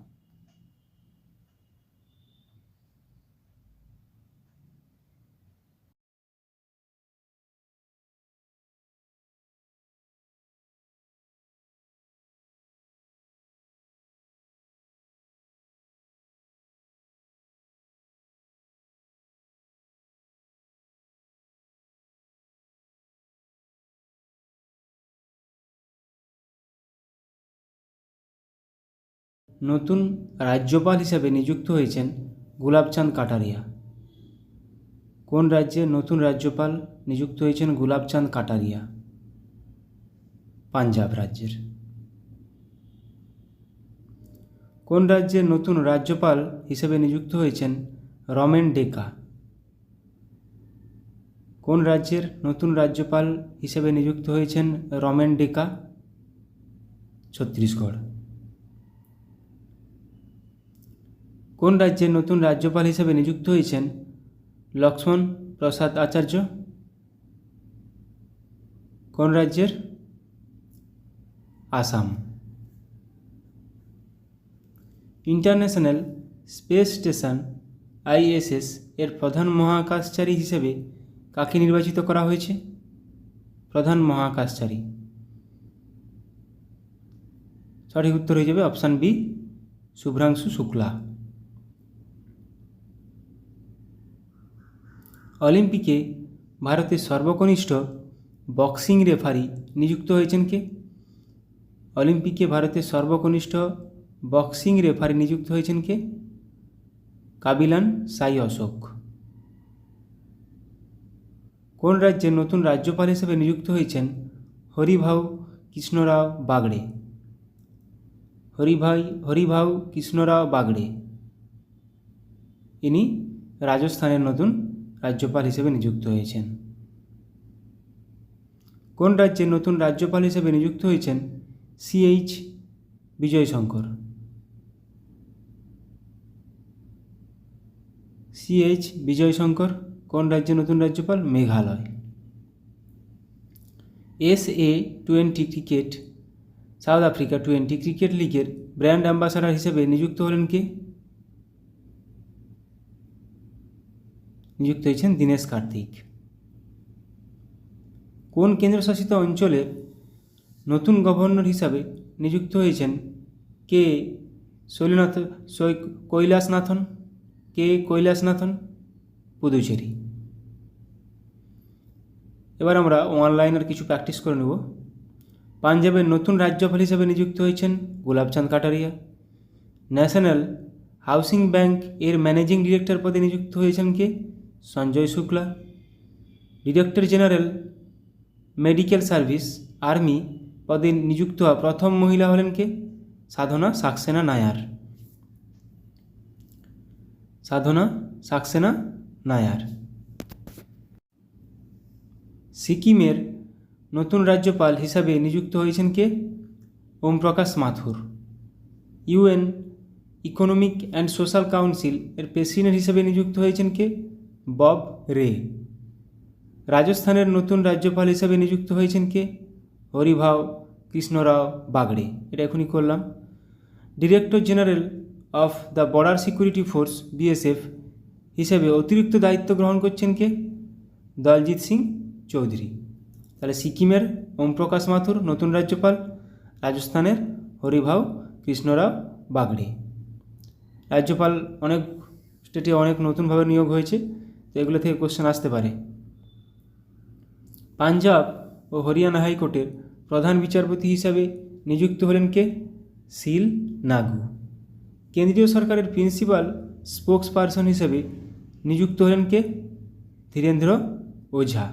নতুন রাজ্যপাল হিসেবে নিযুক্ত হয়েছেন গুলাবচাঁদ কাটারিয়া। কোন রাজ্যে নতুন রাজ্যপাল নিযুক্ত হয়েছেন গুলাবচাঁদ কাটারিয়া? পাঞ্জাব রাজ্যের। কোন রাজ্যের নতুন রাজ্যপাল হিসেবে নিযুক্ত হয়েছেন রমেন ডেকা? কোন রাজ্যের নতুন রাজ্যপাল হিসেবে নিযুক্ত হয়েছেন রমেন ডেকা? ছত্তিশগড়। কোন রাজ্যের নতুন রাজ্যপাল হিসেবে নিযুক্ত হয়েছেন লক্ষ্মণ প্রসাদ আচার্য? কোন রাজ্যের? Assam. International space station ISS এর প্রধান মহাকাশচারী হিসেবে কাকে নির্বাচিত করা হয়েছে? প্রধান মহাকাশচারী। সঠিক উত্তর হয়ে যাবে অপশান বি, শুভ্রাংশু শুক্লা। অলিম্পিকে ভারতের সর্বকনিষ্ঠ বক্সিং রেফারি নিযুক্ত হয়েছেন কে? অলিম্পিকে ভারতের সর্বকনিষ্ঠ বক্সিং রেফারি নিযুক্ত হয়েছেন কে? কাবিলান সাই অশোক। কোন রাজ্যের নতুন রাজ্যপাল হিসেবে নিযুক্ত হয়েছেন হরিভাউ কৃষ্ণরাও বাগড়ে? হরিভাউ কৃষ্ণরাও বাগড়ে ইনি রাজস্থানের নতুন রাজ্যপাল হিসেবে নিযুক্ত হয়েছেন। কোন রাজ্যের নতুন রাজ্যপাল হিসেবে নিযুক্ত হয়েছেন CH বিজয়শঙ্কর? CH বিজয়শঙ্কর কোন রাজ্যের নতুন রাজ্যপাল? Meghalaya. SA-20 cricket south Africa 20 cricket লিগের ব্র্যান্ড অ্যাম্বাসাডার হিসেবে নিযুক্ত হলেন কে? নিযুক্ত হয়েছেন দীনেশ কার্তিক। কোন কেন্দ্রশাসিত অঞ্চলের নতুন গভর্নর হিসাবে নিযুক্ত হয়েছেন কে? কৈলাসনাথন, পুদুচেরি। এবার আমরা অনলাইনের কিছু প্র্যাকটিস করে নেব। পাঞ্জাবের নতুন রাজ্যপাল হিসেবে নিযুক্ত হয়েছেন Gulabchand Kataria. National housing bank এর ম্যানেজিং ডিরেক্টর পদে নিযুক্ত হয়েছেন কে? Sanjay Shukla. Director general medical service army পদে নিযুক্ত হওয়া প্রথম মহিলা হলেন কে? সাধনা সাক্সেনা নায়ার। সিকিমের নতুন রাজ্যপাল হিসাবে নিযুক্ত হয়েছেন কে? ওম প্রকাশ মাথুর। UN economic and social council এর প্রেসিডেন্ট হিসেবে নিযুক্ত হয়েছেন কে? বব রে। রাজস্থানের নতুন রাজ্যপাল হিসেবে নিযুক্ত হয়েছেন কে? হরিভাউ কৃষ্ণরাও বাগড়ে। এটা এখনই করলাম। Director general of the border security force BSF হিসেবে অতিরিক্ত দায়িত্ব গ্রহণ করছেন কে? দলজিৎ সিং চৌধুরী। তাহলে সিকিমের ওম প্রকাশ মাথুর নতুন রাজ্যপাল, রাজস্থানের হরিভাউ কৃষ্ণরাও বাগড়ে। রাজ্যপাল অনেক স্টেটে অনেক নতুনভাবে নিয়োগ হয়েছে, তো এগুলো থেকে কোশ্চেন আসতে পারে। পাঞ্জাব ও হরিয়ানা হাইকোর্টের প্রধান বিচারপতি হিসাবে নিযুক্ত হলেন কে? শিল নাগু। কেন্দ্রীয় সরকারের প্রিন্সিপাল স্পোক্স পারসন হিসেবে নিযুক্ত হলেন কে? ধীরেন্দ্র ওঝা।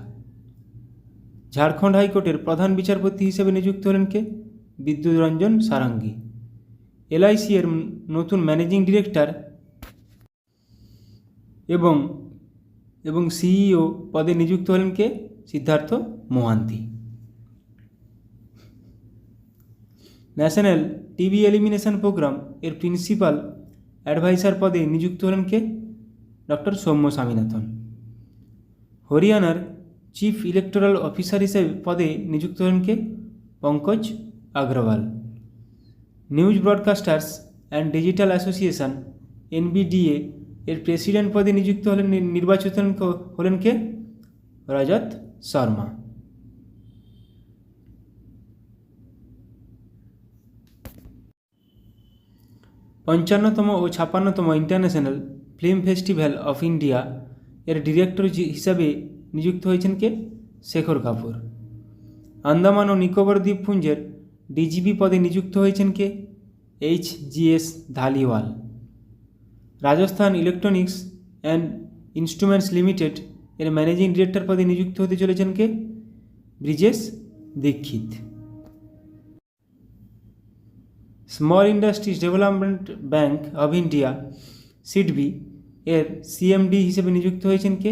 ঝাড়খণ্ড হাইকোর্টের প্রধান বিচারপতি হিসেবে নিযুক্ত হলেন কে? বিদ্যুৎ রঞ্জন সারাঙ্গী। LIC এর নতুন ম্যানেজিং ডিরেক্টর এবং CEO পদে নিযুক্ত হলেন কে? Siddharth Mohanty. National TB elimination programme এর প্রিন্সিপাল অ্যাডভাইসার পদে নিযুক্ত হলেন কে? ডক্টর সৌম্য স্বামীনাথন। হরিয়ানার চিফ ইলেকটোরাল অফিসার হিসেবে পদে নিযুক্ত হলেন কে? Pankaj Agarwal. News broadcasters and digital association NBDA এর প্রেসিডেন্ট পদে নিযুক্ত নির্বাচিত হলেন কে? রজত শর্মা। পঞ্চান্নতম ও 56তম international film festival of India এর ডিরেক্টর হিসাবে নিযুক্ত হয়েছেন কে? শেখর কাপুর। আন্দামান ও নিকোবর দ্বীপপুঞ্জের DGP পদে নিযুক্ত হয়েছেন কে? HGS Dhaliwal. Rajasthan electronics and instruments limited এর ম্যানেজিং ডিরেক্টর পদে নিযুক্ত হতে চলেছেন কে? Brijesh Dikshit. Small industries development bank of India SIDBI এর CMD হিসেবে নিযুক্ত হয়েছেন কে?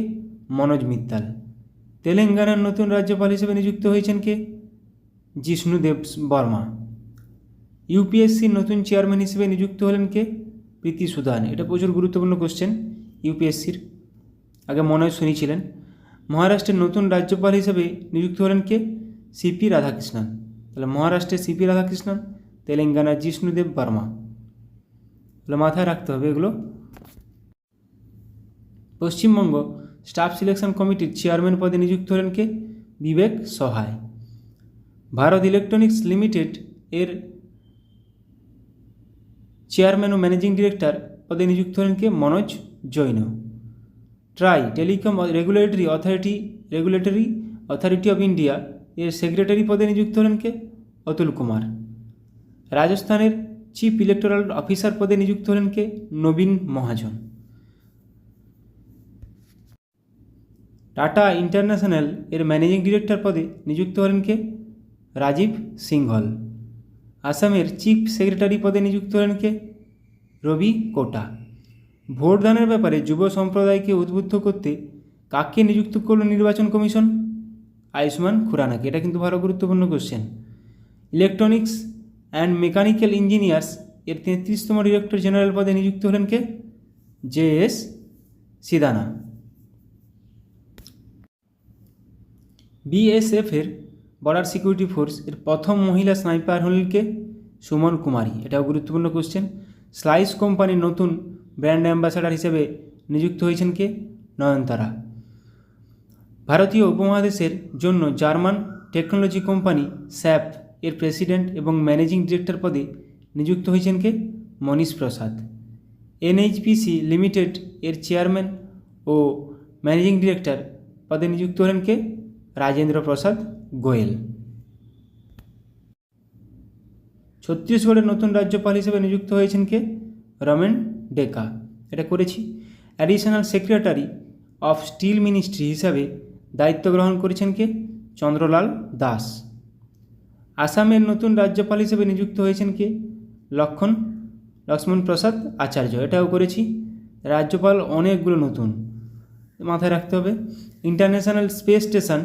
মনোজ মিত্তাল। তেলেঙ্গানার নতুন রাজ্যপাল হিসেবে নিযুক্ত হয়েছেন কে? জিষ্ণুদেব বর্মা। UPSCর নতুন চেয়ারম্যান হিসেবে নিযুক্ত হলেন কে? প্রীতি সুদান। এটা প্রচুর গুরুত্বপূর্ণ কোশ্চেন UPSCর, আগে মনোজ সোনি ছিলেন। মহারাষ্ট্রের নতুন রাজ্যপাল হিসেবে নিযুক্ত হলেন কে? CP রাধাকৃষ্ণন। তাহলে মহারাষ্ট্রের CP রাধাকৃষ্ণন, তেলেঙ্গানার জিষ্ণুদেব বর্মা। তাহলে মাথায় রাখতে হবে এগুলো। পশ্চিমবঙ্গ স্টাফ সিলেকশন কমিটির চেয়ারম্যান পদে নিযুক্ত হলেন কে? বিবেক সহায়। ভারত ইলেকট্রনিক্স লিমিটেড এর চেয়ারম্যান ও ম্যানেজিং ডিরেক্টর পদে নিযুক্ত হলেন কে? Manoj Jain. TRAI telecom regulatory authority of India এর সেক্রেটারি পদে নিযুক্ত হলেন কে? অতুল কুমার। রাজস্থানের চিফ ইলেকটোরাল অফিসার পদে নিযুক্ত হলেন কে? নবীন মহাজন। টাটা ইন্টারন্যাশনাল এর ম্যানেজিং ডিরেক্টর পদে নিযুক্ত হলেন কে? রাজীব সিংঘল। আসামের চিফ সেক্রেটারি পদে নিযুক্ত হলেন কে? রবি কোটা। ভোটদানের ব্যাপারে যুব সম্প্রদায়কে উদ্বুদ্ধ করতে কাকে নিযুক্ত করল নির্বাচন কমিশন? আয়ুষ্মান খুরানাকে। এটা কিন্তু ভালো গুরুত্বপূর্ণ question. Electronics and mechanical engineers এর 33তম ডিরেক্টর জেনারেল পদে নিযুক্ত হলেন কে? JS সিদানা। BSF এর বর্ডার সিকিউরিটি ফোর্স এর প্রথম মহিলা স্নাইপার হলেন কে? সুমন কুমারী। এটাও গুরুত্বপূর্ণ কোশ্চেন। স্লাইস কোম্পানির নতুন ব্র্যান্ড অ্যাম্বাসাডার হিসেবে নিযুক্ত হয়েছেন কে? নয়নতারা। ভারতীয় উপমহাদেশের জন্য জার্মান টেকনোলজি কোম্পানি স্যাপ এর প্রেসিডেন্ট এবং ম্যানেজিং ডিরেক্টর পদে নিযুক্ত হয়েছেন কে? মনীশ প্রসাদ। NHPC লিমিটেড এর চেয়ারম্যান ও ম্যানেজিং ডিরেক্টর পদে নিযুক্ত হলেন কে? রাজেন্দ্র প্রসাদ গোয়েল। ছত্তিশগড়ের নতুন রাজ্যপাল হিসেবে নিযুক্ত হয়েছেন কে? রমেন ডেকা। এটা করেছি। Additional secretary of steel ministry হিসাবে দায়িত্ব গ্রহণ করেছেন কে? চন্দ্রলাল দাস। আসামের নতুন রাজ্যপাল হিসেবে নিযুক্ত হয়েছেন কে? লক্ষ্মণ প্রসাদ আচার্য। এটাও করেছি। রাজ্যপাল অনেকগুলো নতুন, মাথায় রাখতে হবে। ইন্টারন্যাশনাল স্পেস স্টেশন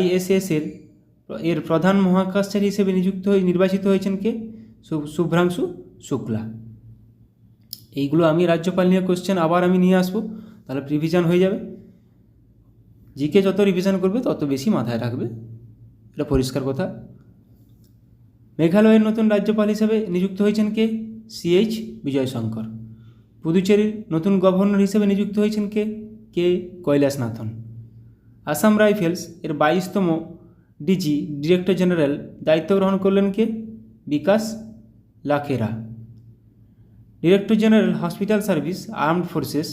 ISS এর প্রধান মহাকাশচারী হিসেবে নির্বাচিত হয়েছেন কে? শুভ্রাংশু শুক্লা। এইগুলো আমি রাজ্যপাল নিয়ে কোশ্চেন আবার আমি নিয়ে আসবো, তাহলে রিভিশন হয়ে যাবে। জিকে যত রিভিশন করবে তত বেশি মাথায় রাখবে, এটা পরিষ্কার কথা। মেঘালয়ের নতুন রাজ্যপাল হিসেবে নিযুক্ত হয়েছেন কে? CH বিজয়শঙ্কর। পুদুচেরির নতুন গভর্নর হিসেবে নিযুক্ত হয়েছেন কে? কৈলাসনাথন। আসাম রাইফেলস এর 22তম ডিজি ডিরেক্টর জেনারেল দায়িত্ব গ্রহণ করলেন কে? Vikas Lakhera. Director general hospital service armed forces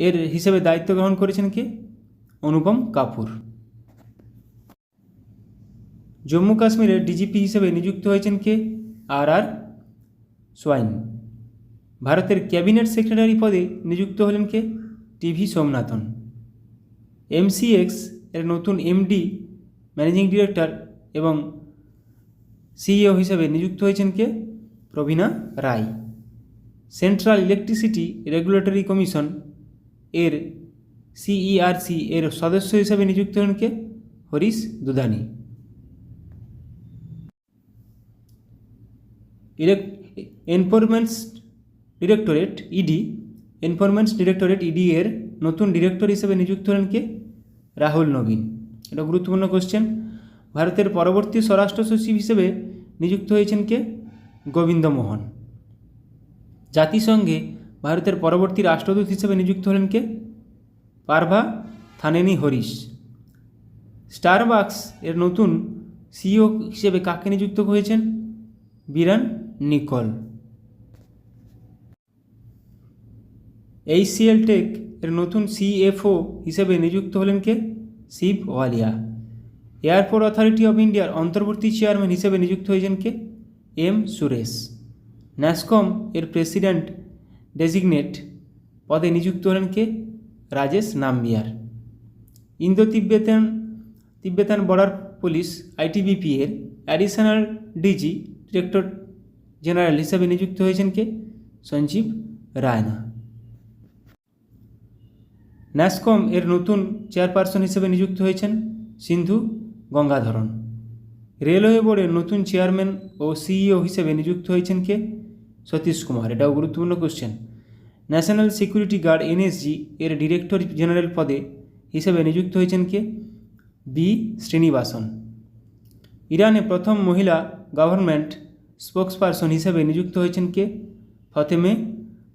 এর হিসেবে দায়িত্ব গ্রহণ করেছেন কে? অনুপম কাপুর। জম্মু কাশ্মীরের ডিজিপি হিসেবে নিযুক্ত হয়েছেন কে? RR swine. ভারতের ক্যাবিনেট সেক্রেটারি পদে নিযুক্ত হলেন কে? TV সোমনাথন। MCX এর নতুন MD ম্যানেজিং ডিরেক্টর এবং CEO হিসেবে নিযুক্ত হয়েছেন কে? প্রবীণা রায়। সেন্ট্রাল ইলেকট্রিসিটি রেগুলেটরি কমিশন এর CERC এর সদস্য হিসেবে নিযুক্ত হলেন কে? হরিশ দুধানি। এনফোর্সমেন্ট ডিরেক্টরেট ED এর নতুন ডিরেক্টর হিসেবে নিযুক্ত হলেন কে? রাহুল নবীন। এটা গুরুত্বপূর্ণ কোশ্চেন। ভারতের পরবর্তী স্বরাষ্ট্র সচিব হিসেবে নিযুক্ত হয়েছেন কে? গোবিন্দ মোহন। জাতিসংঘে ভারতের পরবর্তী রাষ্ট্রদূত হিসেবে নিযুক্ত হলেন কে? পারভা থানেনি হরিশ। স্টারবাকস এর নতুন CEO হিসেবে কাকে নিযুক্ত হয়েছেন? বিরান নিকল। HCL টেক এর নতুন CFO হিসেবে নিযুক্ত হলেন কে? শিব ওয়ালিয়া। এয়ারপোর্ট অথরিটি অফ ইন্ডিয়ার অন্তর্বর্তী চেয়ারম্যান হিসেবে নিযুক্ত হয়েছেন কে? M সুরেশ। ন্যাসকম এর প্রেসিডেন্ট ডেজিগনেট পদে নিযুক্ত হলেন কে? Rajesh Nambiar. Indo Tibetan border police ITBP এর অ্যাডিশনাল ডিজি ডিরেক্টর জেনারেল হিসেবে নিযুক্ত হয়েছেন কে? সঞ্জীব রায়না। ন্যাসকম এর নতুন চেয়ারপারসন হিসেবে নিযুক্ত হয়েছেন সিন্ধু গঙ্গাধরন। রেলওয়ে বোর্ডের নতুন চেয়ারম্যান ও CEO হিসেবে নিযুক্ত হয়েছেন কে? সতীশ কুমার। এটাও গুরুত্বপূর্ণ question. National security guard NSG এর ডিরেক্টর জেনারেল পদে হিসেবে নিযুক্ত হয়েছেন কে? B শ্রীনিবাসন। ইরানে প্রথম মহিলা গভর্নমেন্ট স্পোকসপারসন হিসেবে নিযুক্ত হয়েছেন কে?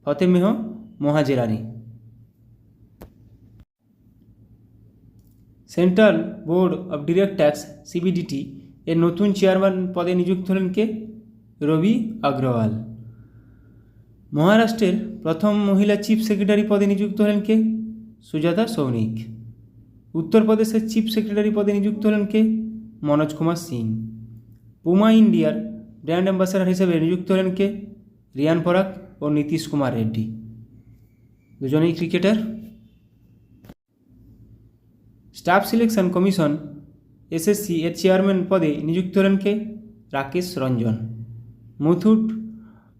Fatemeh Mohajerani. Central board of direct tax CBDT এর নতুন চেয়ারম্যান পদে নিযুক্ত হলেন কে? রবি আগ্রওয়াল। মহারাষ্ট্রের প্রথম মহিলা চিফ সেক্রেটারি পদে নিযুক্ত হলেন কে? সুজাতা সৌনিক। উত্তরপ্রদেশের চিফ সেক্রেটারি পদে নিযুক্ত হলেন কে? মনোজ কুমার সিং। পুমা ইন্ডিয়ার ব্র্যান্ড অ্যাম্বাসাডার হিসেবে নিযুক্ত হলেন কে? রিয়ান পরাগ ও নীতিশ কুমার রেড্ডি। দুজনেই cricketer. Staff selection commission SSC এর চেয়ারম্যান পদে নিযুক্ত হলেন কে? রাকেশ রঞ্জন। মুথুট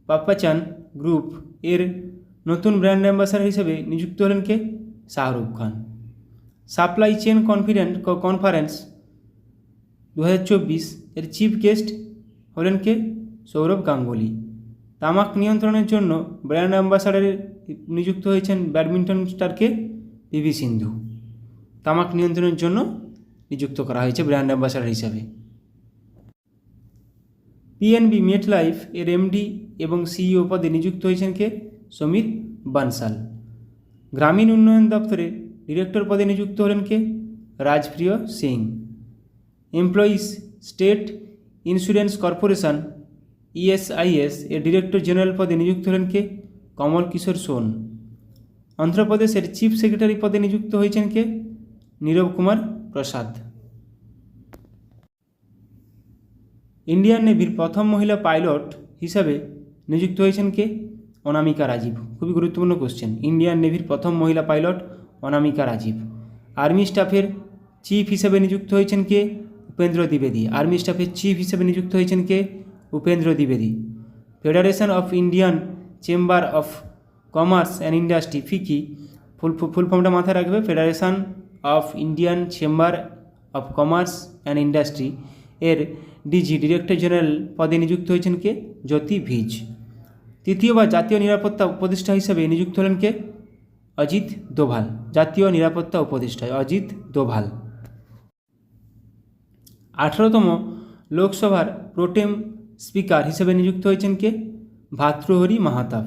পাপ্পাচান গ্রুপ এর নতুন ব্র্যান্ড অ্যাম্বাসাডার হিসেবে নিযুক্ত হলেন কে? Shahrukh Khan. Supply chain conference 2024 এর চিফ গেস্ট হলেন কে? সৌরভ গাঙ্গুলি। তামাক নিয়ন্ত্রণের জন্য ব্র্যান্ড অ্যাম্বাসাডারে নিযুক্ত হয়েছেন ব্যাডমিন্টন স্টারকে? পিভি সিন্ধু। তামাক নিয়ন্ত্রণের জন্য নিযুক্ত করা হয়েছে ব্র্যান্ড অ্যাম্বাসাডার হিসাবে। পিএনবি মেটলাইফ এর এমডি এবং সিইও পদে নিযুক্ত হয়েছেন কে? সমীর বানসাল। গ্রামীণ উন্নয়ন দপ্তরে ডিরেক্টর পদে নিযুক্ত হলেন কে? Rajpriya Singh. Employees state insurance corporation ESIS এর ডিরেক্টর জেনারেল পদে নিযুক্ত হলেন কে? কমল কিশোর সোন। অন্ধ্রপ্রদেশের চিফ সেক্রেটারি পদে নিযুক্ত হয়েছেন কে? নীরব কুমার প্রসাদ। ইন্ডিয়ান নেভির প্রথম মহিলা পাইলট হিসাবে নিযুক্ত হয়েছেন কে? অনামিকা রাজীব। খুবই গুরুত্বপূর্ণ কোশ্চেন। ইন্ডিয়ান নেভির প্রথম মহিলা পাইলট অনামিকা রাজীব। আর্মি স্টাফের চিফ হিসেবে নিযুক্ত হয়েছেন কে? উপেন্দ্র দ্বিবেদী। আর্মি স্টাফের চিফ হিসেবে নিযুক্ত হয়েছেন কে? উপেন্দ্র দ্বিবেদী। Federation of Indian chamber of commerce and industry FICCI full ফর্মটা মাথায় রাখবে। Federation of Indian chamber of commerce and industry এর ডিজি ডিরেক্টর জেনারেল পদে নিযুক্ত হয়েছেন কে? জ্যোতি ভিজ। তৃতীয়বার জাতীয় নিরাপত্তা উপদেষ্টা হিসেবে নিযুক্ত হলেন কে? অজিত দোভাল। জাতীয় নিরাপত্তা উপদেষ্টায় অজিত দোভাল। 18তম লোকসভার প্রোটেম স্পিকার হিসেবে নিযুক্ত হয়েছেন কে? ভাতৃহরি মাহাতাব।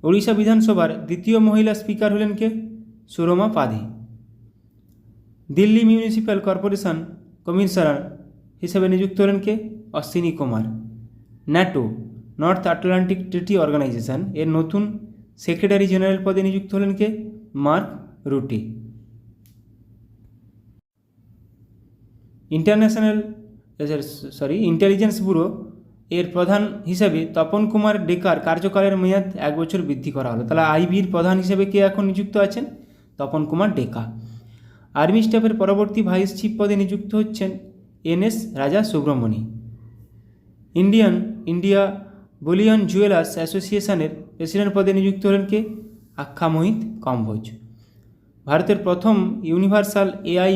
ওড়িশা বিধানসভার দ্বিতীয় মহিলা স্পিকার হলেন কে? Surama Padhi. Delhi municipal corporation commissioner হিসেবে নিযুক্ত হলেন কে? Ashwini Kumar. NATO north Atlantic treaty organisation এর নতুন সেক্রেটারি জেনারেল পদে নিযুক্ত হলেন কে? Mark Rutte. ইন্টেলিজেন্স ব্যুরো এর প্রধান হিসেবে তপন কুমার ডেকার কার্যকালের মেয়াদ 1 বছর বৃদ্ধি করা হলো। তাহলে আইবির প্রধান হিসেবে কে এখন নিযুক্ত আছেন? তপন কুমার ডেকা। আর্মি স্টাফের পরবর্তী ভাইস চিফ পদে নিযুক্ত হচ্ছেন এনএস রাজা সুব্রমণি। ইন্ডিয়া বুলিয়ন জুয়েলার্স অ্যাসোসিয়েশনের প্রেসিডেন্ট পদে নিযুক্ত হলেন কে? আখ্যা মোহিত কম্বোজ। ভারতের প্রথম ইউনিভার্সাল এআই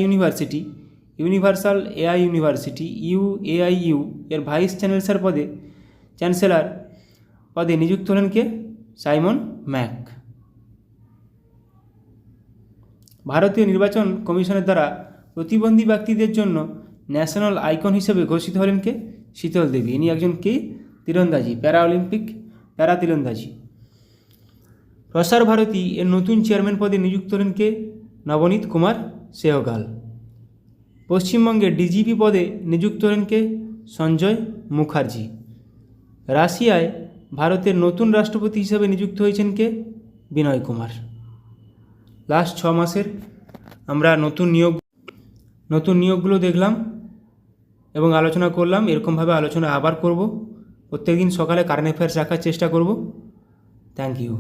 ইউনিভার্সিটি ইউএআইইউ এর ভাইস চ্যান্সেলর পদে নিযুক্ত হলেন কে? Simon Mac. ভারতীয় নির্বাচন কমিশনের দ্বারা প্রতিবন্ধী ব্যক্তিদের জন্য ন্যাশনাল আইকন হিসেবে ঘোষিত হলেন কে? শীতল দেবী। ইনি একজন কে? তীরন্দাজি, প্যারা তীরন্দাজি। প্রসার ভারতী এর নতুন চেয়ারম্যান পদে নিযুক্ত হলেন কে? নবনীত কুমার সেহগাল। পশ্চিমবঙ্গের ডিজিপি পদে নিযুক্ত হলেন কে? সঞ্জয় মুখার্জি। রাশিয়ায় ভারতের নতুন রাষ্ট্রপতি হিসেবে নিযুক্ত হয়েছেন কে? বিনয় কুমার। লাস্ট 6 মাসের আমরা নতুন নিয়োগগুলো দেখলাম এবং আলোচনা করলাম। এরকমভাবে আলোচনা আবার করব। প্রত্যেকদিন সকালে কারেন্ট অ্যাফেয়ার্স রাখার চেষ্টা করব। Thank you.